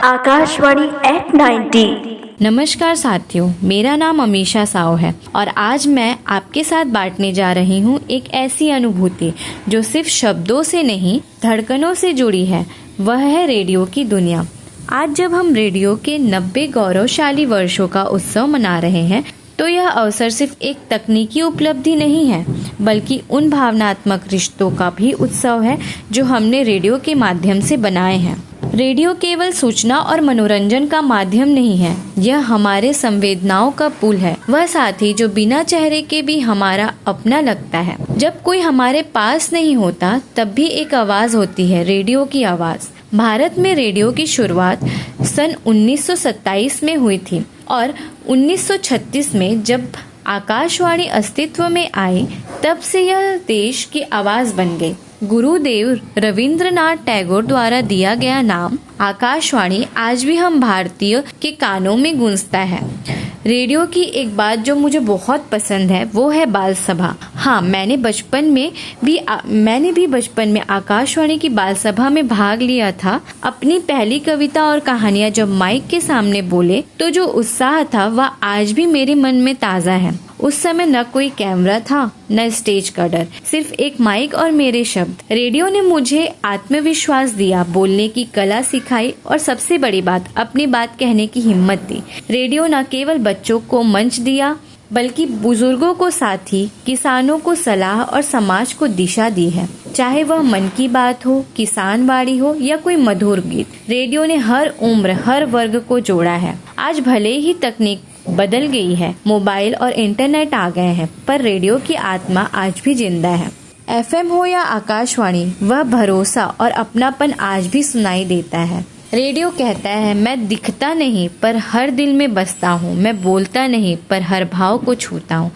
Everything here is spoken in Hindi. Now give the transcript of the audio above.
आकाशवाणी एट 90। नमस्कार साथियों, मेरा नाम अमीशा साव है और आज मैं आपके साथ बांटने जा रही हूँ एक ऐसी अनुभूति जो सिर्फ शब्दों से नहीं धड़कनों से जुड़ी है। वह है रेडियो की दुनिया। आज जब हम रेडियो के 90 गौरवशाली वर्षों का उत्सव मना रहे हैं तो यह अवसर सिर्फ एक तकनीकी उपलब्धि नहीं है, बल्कि उन भावनात्मक रिश्तों का भी उत्सव है जो हमने रेडियो के माध्यम से बनाए हैं। रेडियो केवल सूचना और मनोरंजन का माध्यम नहीं है, यह हमारे संवेदनाओं का पुल है। वह साथी जो बिना चेहरे के भी हमारा अपना लगता है। जब कोई हमारे पास नहीं होता तब भी एक आवाज होती है, रेडियो की आवाज। भारत में रेडियो की शुरुआत सन 1927 में हुई थी और 1936 में जब आकाशवाणी अस्तित्व में आई तब से यह देश की आवाज बन गई। गुरुदेव रविंद्रनाथ टैगोर द्वारा दिया गया नाम आकाशवाणी आज भी हम भारतीय के कानों में गूंजता है। रेडियो की एक बात जो मुझे बहुत पसंद है वो है बाल सभा। हाँ, मैंने भी बचपन में आकाशवाणी की बाल सभा में भाग लिया था। अपनी पहली कविता और कहानियां जब माइक के सामने बोले तो जो उत्साह था वह आज भी मेरे मन में ताज़ा है। उस समय न कोई कैमरा था न स्टेज का डर, सिर्फ एक माइक और मेरे शब्द। रेडियो ने मुझे आत्मविश्वास दिया, बोलने की कला सिखाई और सबसे बड़ी बात, अपनी बात कहने की हिम्मत दी। रेडियो न केवल बच्चों को मंच दिया बल्कि बुजुर्गों को साथी, किसानों को सलाह और समाज को दिशा दी है। चाहे वह मन की बात हो, किसान बाड़ी हो या कोई मधुर गीत, रेडियो ने हर उम्र हर वर्ग को जोड़ा है। आज भले ही तकनीक बदल गई है, मोबाइल और इंटरनेट आ गए हैं, पर रेडियो की आत्मा आज भी जिंदा है। एफएम हो या आकाशवाणी, वह भरोसा और अपनापन आज भी सुनाई देता है। रेडियो कहता है, मैं दिखता नहीं पर हर दिल में बसता हूँ, मैं बोलता नहीं पर हर भाव को छूता हूँ।